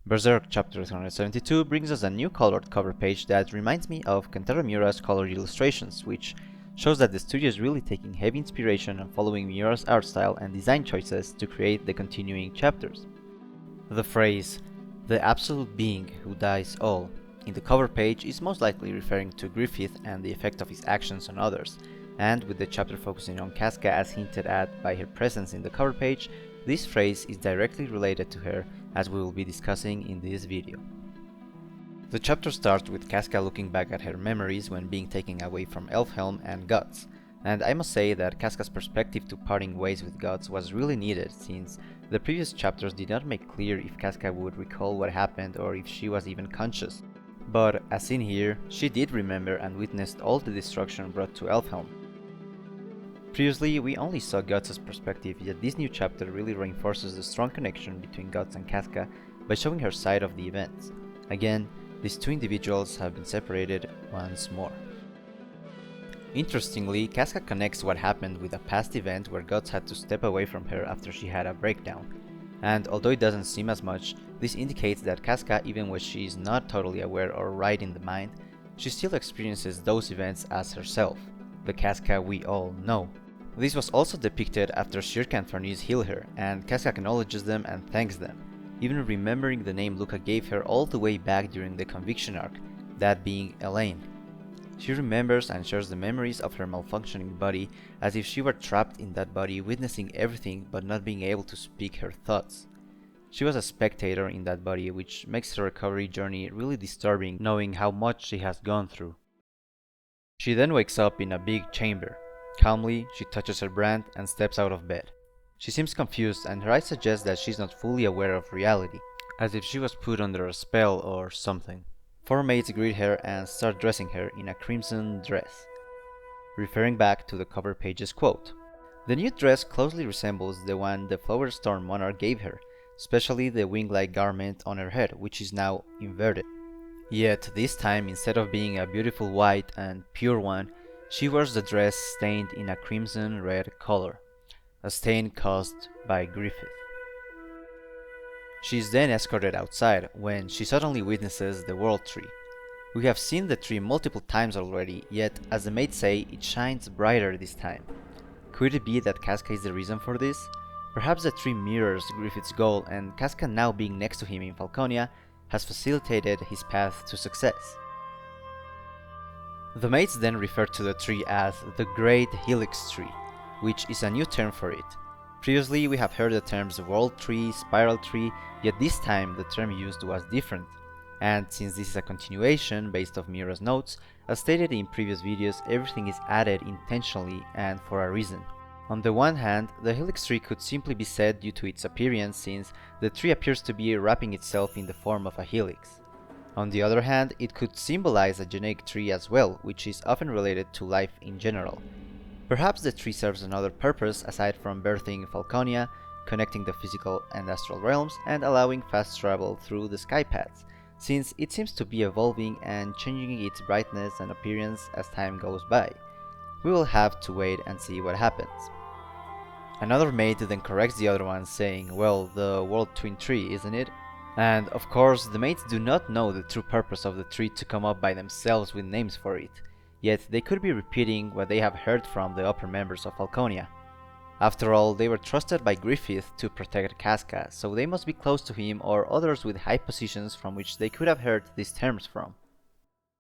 Berserk chapter 372 brings us a new colored cover page that reminds me of Kentaro Miura's colored illustrations, which shows that the studio is really taking heavy inspiration and following Miura's art style and design choices to create the continuing chapters. The phrase, "the absolute being who dies all," in the cover page is most likely referring to Griffith and the effect of his actions on others, and with the chapter focusing on Casca as hinted at by her presence in the cover page, this phrase is directly related to her, as we will be discussing in this video. The chapter starts with Casca looking back at her memories when being taken away from Elfhelm and Guts, and I must say that Casca's perspective to parting ways with Guts was really needed, since the previous chapters did not make clear if Casca would recall what happened or if she was even conscious. But as seen here, she did remember and witnessed all the destruction brought to Elfhelm. Previously, we only saw Guts' perspective, yet this new chapter really reinforces the strong connection between Guts and Casca by showing her side of the events. Again, these two individuals have been separated once more. Interestingly, Casca connects what happened with a past event where Guts had to step away from her after she had a breakdown. And although it doesn't seem as much, this indicates that Casca, even when she is not totally aware or right in the mind, she still experiences those events as herself, the Casca we all know. This was also depicted after Shirka and Farnese heal her, and Casca acknowledges them and thanks them, even remembering the name Luca gave her all the way back during the conviction arc, that being Elaine. She remembers and shares the memories of her malfunctioning body as if she were trapped in that body, witnessing everything but not being able to speak her thoughts. She was a spectator in that body, which makes her recovery journey really disturbing, knowing how much she has gone through. She then wakes up in a big chamber. Calmly, she touches her brand and steps out of bed. She seems confused and her eyes suggest that she's not fully aware of reality, as if she was put under a spell or something. Four maids greet her and start dressing her in a crimson dress, referring back to the cover page's quote. The new dress closely resembles the one the Flower Storm Monarch gave her, especially the wing-like garment on her head, which is now inverted. Yet this time, instead of being a beautiful white and pure one, she wears the dress stained in a crimson-red color, a stain caused by Griffith. She is then escorted outside when she suddenly witnesses the World Tree. We have seen the tree multiple times already, yet as the maids say, it shines brighter this time. Could it be that Casca is the reason for this? Perhaps the tree mirrors Griffith's goal, and Casca, now being next to him in Falconia, has facilitated his path to success. The maids then refer to the tree as the Great Helix Tree, which is a new term for it. Previously, we have heard the terms World Tree, Spiral Tree, yet this time the term used was different. And since this is a continuation based off Miura's notes, as stated in previous videos, everything is added intentionally and for a reason. On the one hand, the Helix Tree could simply be said due to its appearance, since the tree appears to be wrapping itself in the form of a helix. On the other hand, it could symbolize a genetic tree as well, which is often related to life in general. Perhaps the tree serves another purpose aside from birthing Falconia, connecting the physical and astral realms, and allowing fast travel through the sky paths, since it seems to be evolving and changing its brightness and appearance as time goes by. We will have to wait and see what happens. Another maid then corrects the other one, saying, well, the World Twin Tree, isn't it? And of course, the maids do not know the true purpose of the tree to come up by themselves with names for it, yet they could be repeating what they have heard from the upper members of Falconia. After all, they were trusted by Griffith to protect Casca, so they must be close to him or others with high positions from which they could have heard these terms from.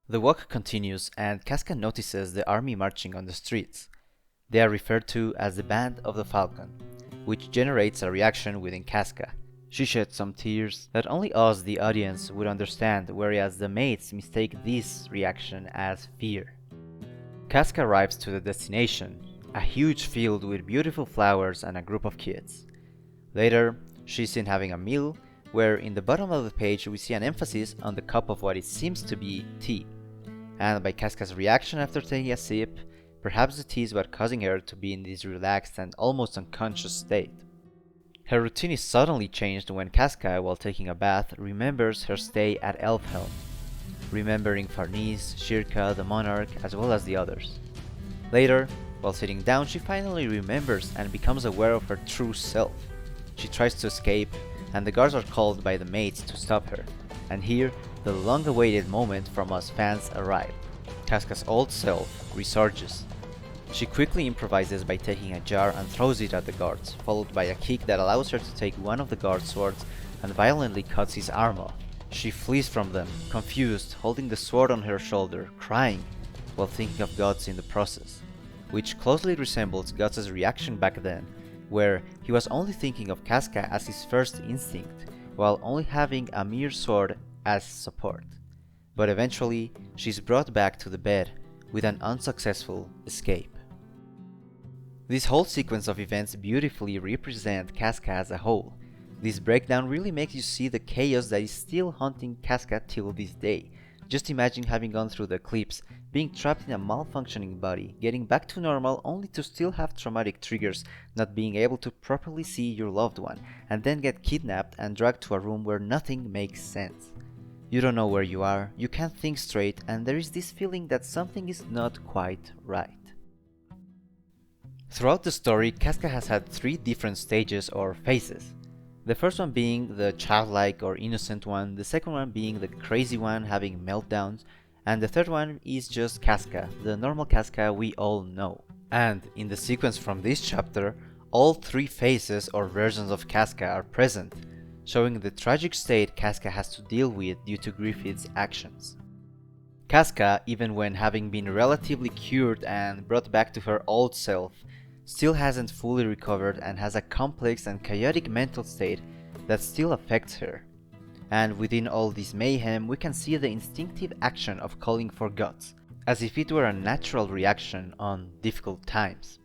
The walk continues, and Casca notices the army marching on the streets. They are referred to as the Band of the Falcon, which generates a reaction within Casca. She sheds some tears that only us, the audience, would understand, whereas the maids mistake this reaction as fear. Casca arrives to the destination, a huge field with beautiful flowers and a group of kids. Later, she's seen having a meal, where in the bottom of the page we see an emphasis on the cup of what it seems to be tea. And by Casca's reaction after taking a sip, perhaps the tea is what causing her to be in this relaxed and almost unconscious state. Her routine is suddenly changed when Casca, while taking a bath, remembers her stay at Elfhelm, remembering Farnese, Shirka, the Monarch, as well as the others. Later, while sitting down, she finally remembers and becomes aware of her true self. She tries to escape, and the guards are called by the mates to stop her. And here, the long-awaited moment from us fans arrive. Casca's old self resurges. She quickly improvises by taking a jar and throws it at the guards, followed by a kick that allows her to take one of the guard's swords and violently cuts his arm off. She flees from them, confused, holding the sword on her shoulder, crying, while thinking of Guts in the process, which closely resembles Guts' reaction back then, where he was only thinking of Casca as his first instinct, while only having a mere sword as support. But eventually, she's brought back to the bed with an unsuccessful escape. This whole sequence of events beautifully represent Casca as a whole. This breakdown really makes you see the chaos that is still haunting Casca till this day. Just imagine having gone through the eclipse, being trapped in a malfunctioning body, getting back to normal only to still have traumatic triggers, not being able to properly see your loved one, and then get kidnapped and dragged to a room where nothing makes sense. You don't know where you are, you can't think straight, and there is this feeling that something is not quite right. Throughout the story, Casca has had 3 different stages or phases. The first one being the childlike or innocent one, the second one being the crazy one having meltdowns, and the third one is just Casca, the normal Casca we all know. And in the sequence from this chapter, all 3 phases or versions of Casca are present, showing the tragic state Casca has to deal with due to Griffith's actions. Casca, even when having been relatively cured and brought back to her old self, still hasn't fully recovered and has a complex and chaotic mental state that still affects her. And within all this mayhem, we can see the instinctive action of calling for Guts, as if it were a natural reaction on difficult times.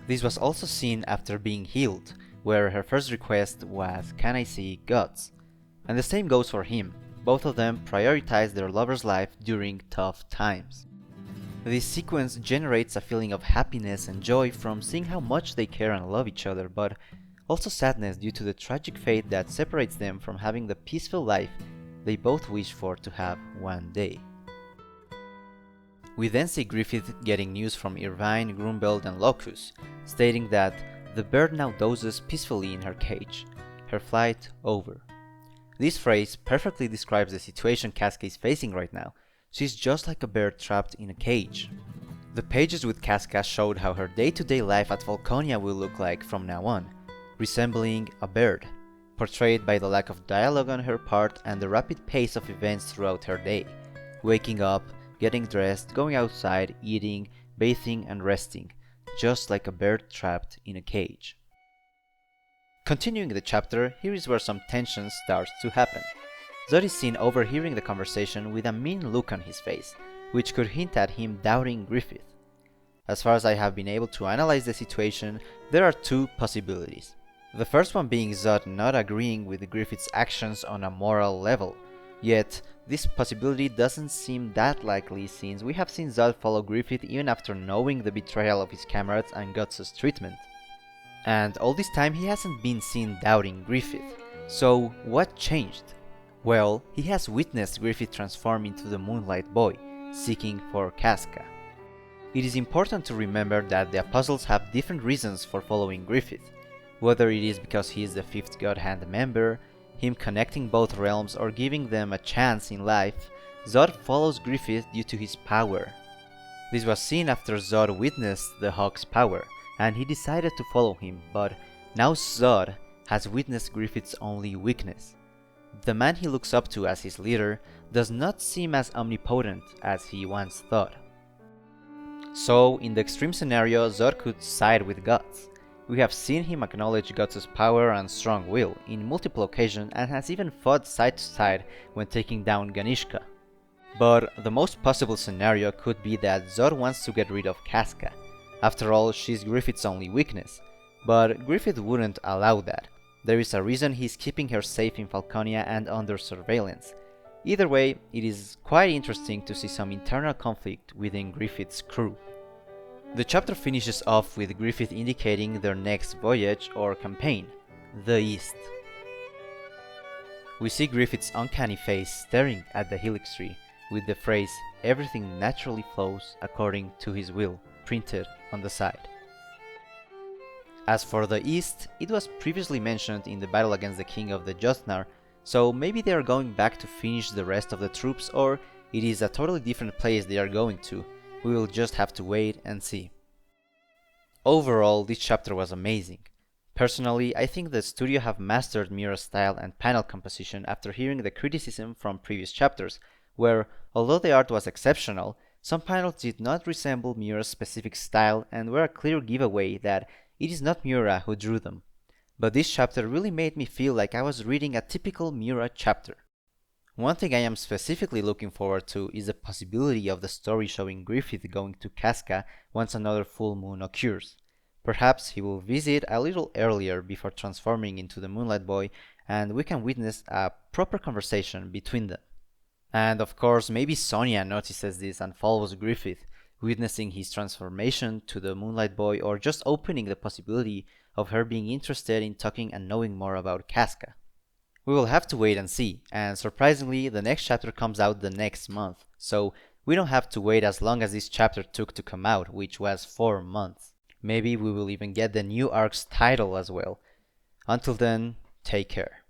This was also seen after being healed, where her first request was, "Can I see Guts?" And the same goes for him. Both of them prioritize their lover's life during tough times. This sequence generates a feeling of happiness and joy from seeing how much they care and love each other, but also sadness due to the tragic fate that separates them from having the peaceful life they both wish for to have one day. We then see Griffith getting news from Irvine, Grunbeld and Locus, stating that the bird now dozes peacefully in her cage, her flight over. This phrase perfectly describes the situation Casca is facing right now. She's just like a bird trapped in a cage. The pages with Casca showed how her day-to-day life at Falconia will look like from now on, resembling a bird, portrayed by the lack of dialogue on her part and the rapid pace of events throughout her day, waking up, getting dressed, going outside, eating, bathing and resting, just like a bird trapped in a cage. Continuing the chapter, here is where some tension starts to happen. Zodd is seen overhearing the conversation with a mean look on his face, which could hint at him doubting Griffith. As far as I have been able to analyze the situation, there are 2 possibilities. The first one being Zodd not agreeing with Griffith's actions on a moral level, yet this possibility doesn't seem that likely since we have seen Zodd follow Griffith even after knowing the betrayal of his comrades and Guts' treatment. And all this time he hasn't been seen doubting Griffith, so what changed? Well, he has witnessed Griffith transform into the Moonlight Boy, seeking for Casca. It is important to remember that the apostles have different reasons for following Griffith, whether it is because he is the 5th God Hand member, him connecting both realms or giving them a chance in life. Zodd follows Griffith due to his power. This was seen after Zodd witnessed the Hawk's power, and he decided to follow him, but now Zodd has witnessed Griffith's only weakness. The man he looks up to as his leader does not seem as omnipotent as he once thought. So, in the extreme scenario, Zodd could side with Guts. We have seen him acknowledge Guts' power and strong will in multiple occasions and has even fought side to side when taking down Ganishka. But the most possible scenario could be that Zodd wants to get rid of Casca. After all, she's Griffith's only weakness. But Griffith wouldn't allow that. There is a reason he's keeping her safe in Falconia and under surveillance. Either way, it is quite interesting to see some internal conflict within Griffith's crew. The chapter finishes off with Griffith indicating their next voyage or campaign, the East. We see Griffith's uncanny face staring at the Helix Tree, with the phrase, "Everything naturally flows according to his will," printed on the side. As for the East, it was previously mentioned in the battle against the king of the Jotnar, so maybe they are going back to finish the rest of the troops, or it is a totally different place they are going to. We will just have to wait and see. Overall, this chapter was amazing. Personally, I think the studio have mastered Miura's style and panel composition after hearing the criticism from previous chapters, where, although the art was exceptional, some panels did not resemble Miura's specific style and were a clear giveaway that it is not Miura who drew them. But this chapter really made me feel like I was reading a typical Miura chapter. One thing I am specifically looking forward to is the possibility of the story showing Griffith going to Casca once another full moon occurs. Perhaps he will visit a little earlier before transforming into the Moonlight Boy, and we can witness a proper conversation between them. And of course, maybe Sonia notices this and follows Griffith, witnessing his transformation to the Moonlight Boy, or just opening the possibility of her being interested in talking and knowing more about Casca. We will have to wait and see, and surprisingly, the next chapter comes out the next month, so we don't have to wait as long as this chapter took to come out, which was 4 months. Maybe we will even get the new arc's title as well. Until then, take care.